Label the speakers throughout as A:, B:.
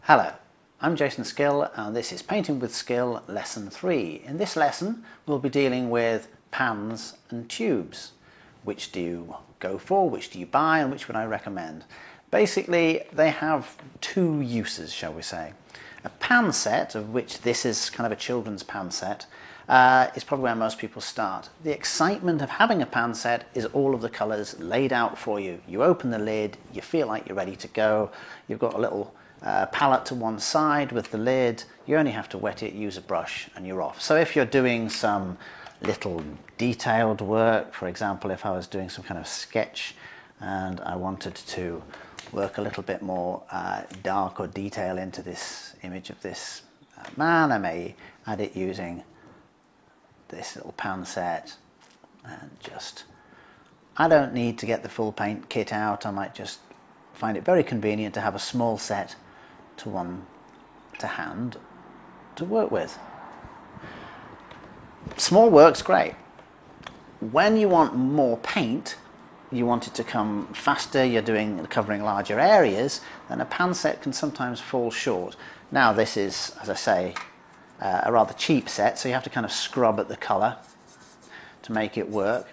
A: Hello, I'm Jason Skill and this is Painting with Skill Lesson 3. In this lesson we'll be dealing with pans and tubes. Which do you go for, which do you buy, and which would I recommend? Basically they have two uses, shall we say. A pan set, of which this is kind of a children's pan set, is probably where most people start. The excitement of having a pan set is all of the colours laid out for you. You open the lid, you feel like you're ready to go, you've got a little palette to one side with the lid, you only have to wet it, use a brush and you're off. So if you're doing some little detailed work, for example if I was doing some kind of sketch and I wanted to work a little bit more dark or detail into this image of this man, I may add it using this little pan set and I don't need to get the full paint kit out, I might just find it very convenient to have a small set to hand to work with. Small work's great. When you want more paint, you want it to come faster, you're covering larger areas, then a pan set can sometimes fall short. Now this is, as I say, a rather cheap set, so you have to kind of scrub at the colour to make it work.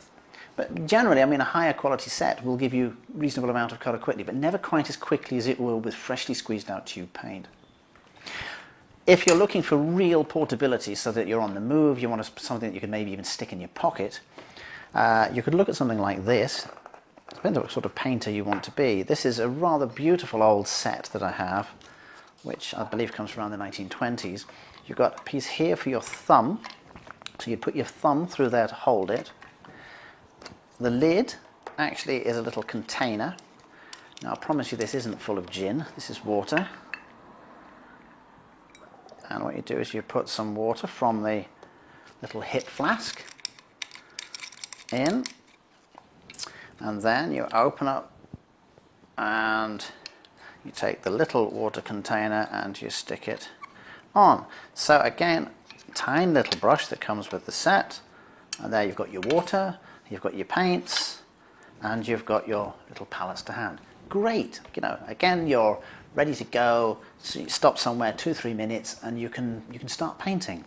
A: But generally, I mean, a higher quality set will give you a reasonable amount of colour quickly, but never quite as quickly as it will with freshly squeezed out tube paint. If you're looking for real portability so that you're on the move, you want something that you can maybe even stick in your pocket, you could look at something like this. It depends on what sort of painter you want to be. This is a rather beautiful old set that I have, which I believe comes from around the 1920s. You've got a piece here for your thumb, so you put your thumb through there to hold it. The lid actually is a little container. Now I promise you this isn't full of gin, this is water. And what you do is you put some water from the little hip flask in, and then you open up and you take the little water container and you stick it on. So again, tiny little brush that comes with the set, and there you've got your water, you've got your paints, and you've got your little palettes to hand. Great, you know, again you're ready to go, so you stop somewhere 2-3 minutes and you can start painting.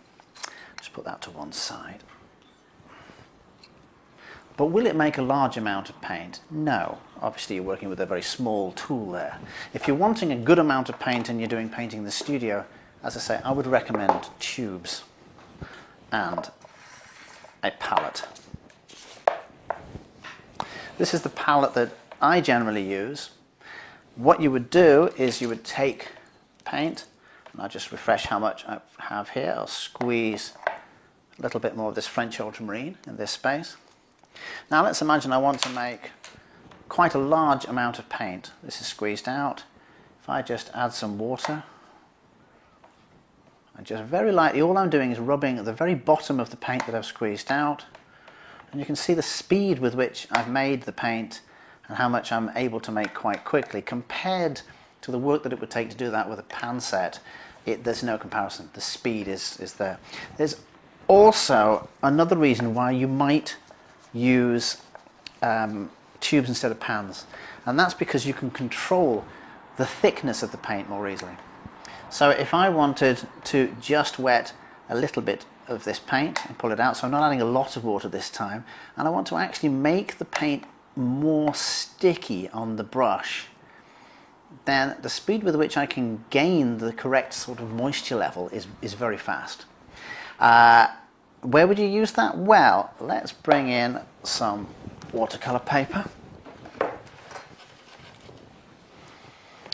A: Just put that to one side. But will it make a large amount of paint? No. Obviously you're working with a very small tool there. If you're wanting a good amount of paint and you're doing painting in the studio, as I say, I would recommend tubes and a palette. This is the palette that I generally use. What you would do is you would take paint, and I'll just refresh how much I have here. I'll squeeze a little bit more of this French ultramarine in this space. Now let's imagine I want to make quite a large amount of paint. This is squeezed out. If I just add some water, and just very lightly, all I'm doing is rubbing at the very bottom of the paint that I've squeezed out. And you can see the speed with which I've made the paint and how much I'm able to make quite quickly. Compared to the work that it would take to do that with a pan set, there's no comparison. The speed is there. There's also another reason why you might use tubes instead of pans, and that's because you can control the thickness of the paint more easily. So if I wanted to just wet a little bit of this paint and pull it out, so I'm not adding a lot of water this time, and I want to actually make the paint more sticky on the brush, then the speed with which I can gain the correct sort of moisture level is very fast. Where would you use that? Well, let's bring in some watercolor paper,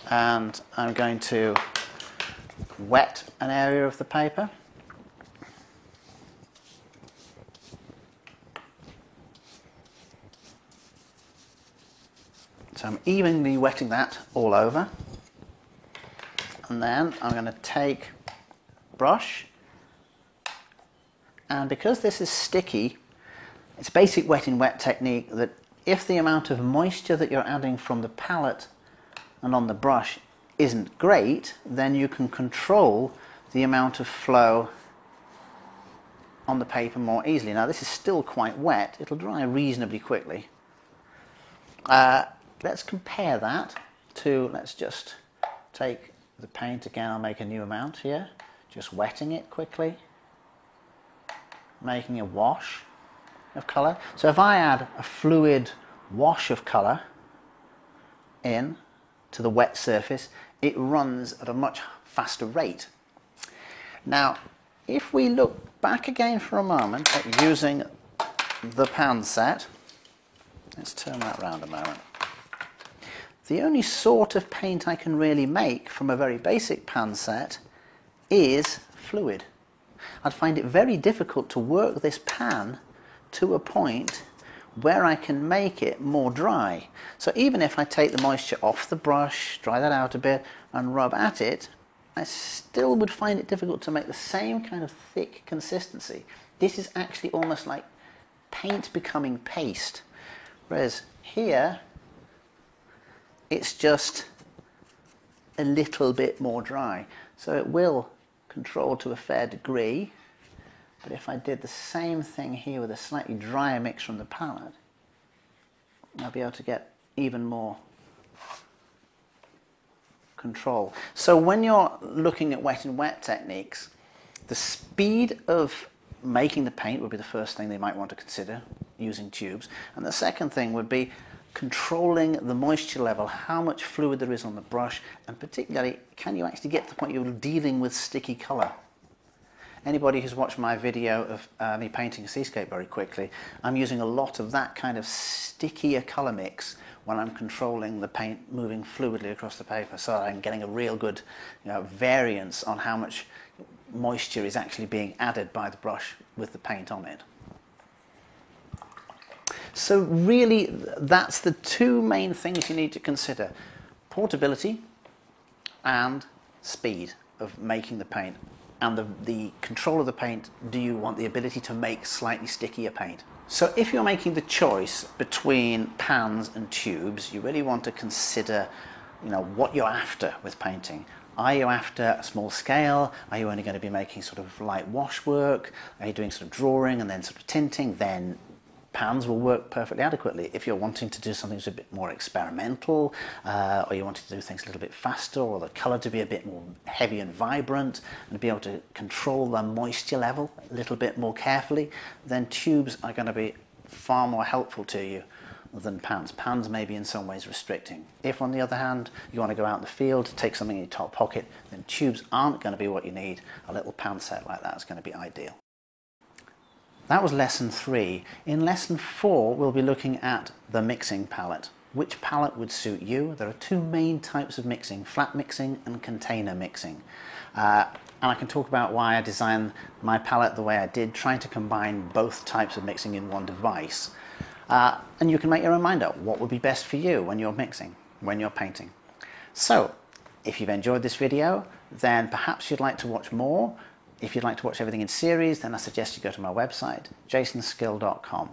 A: and I'm going to wet an area of the paper. So I'm evenly wetting that all over, and then I'm going to take a brush, and because this is sticky, it's basic wet in wet technique that if the amount of moisture that you're adding from the palette and on the brush isn't great, then you can control the amount of flow on the paper more easily. Now this is still quite wet, it'll dry reasonably quickly. Let's compare that to, let's just take the paint again, I'll make a new amount here, just wetting it quickly, making a wash of colour. So if I add a fluid wash of colour in to the wet surface, it runs at a much faster rate. Now, if we look back again for a moment at using the pan set, let's turn that around a moment. The only sort of paint I can really make from a very basic pan set is fluid. I'd find it very difficult to work this pan to a point where I can make it more dry. So even if I take the moisture off the brush, dry that out a bit and rub at it, I still would find it difficult to make the same kind of thick consistency. This is actually almost like paint becoming paste. Whereas here, it's just a little bit more dry. So it will control to a fair degree, but if I did the same thing here with a slightly drier mix from the palette, I'll be able to get even more control. So when you're looking at wet and wet techniques, the speed of making the paint would be the first thing they might want to consider using tubes, and the second thing would be controlling the moisture level, how much fluid there is on the brush, and particularly, can you actually get to the point you're dealing with sticky colour? Anybody who's watched my video of me painting a seascape very quickly, I'm using a lot of that kind of stickier colour mix when I'm controlling the paint moving fluidly across the paper, so I'm getting a real good variance on how much moisture is actually being added by the brush with the paint on it. So really, that's the two main things you need to consider: portability and speed of making the paint. And the control of the paint, do you want the ability to make slightly stickier paint? So if you're making the choice between pans and tubes, you really want to consider what you're after with painting. Are you after a small scale? Are you only going to be making sort of light wash work? Are you doing sort of drawing and then sort of tinting? Then pans will work perfectly adequately. If you're wanting to do something that's a bit more experimental, or you want to do things a little bit faster, or the colour to be a bit more heavy and vibrant, and be able to control the moisture level a little bit more carefully, then tubes are going to be far more helpful to you than pans. Pans may be in some ways restricting. If, on the other hand, you want to go out in the field, take something in your top pocket, then tubes aren't going to be what you need. A little pan set like that is going to be ideal. That was lesson 3. In lesson 4, we'll be looking at the mixing palette. Which palette would suit you? There are two main types of mixing: flat mixing and container mixing. And I can talk about why I designed my palette the way I did, trying to combine both types of mixing in one device. And you can make your own mind up what would be best for you when you're mixing, when you're painting. So, if you've enjoyed this video, then perhaps you'd like to watch more. If you'd like to watch everything in series, then I suggest you go to my website, jasonskill.com.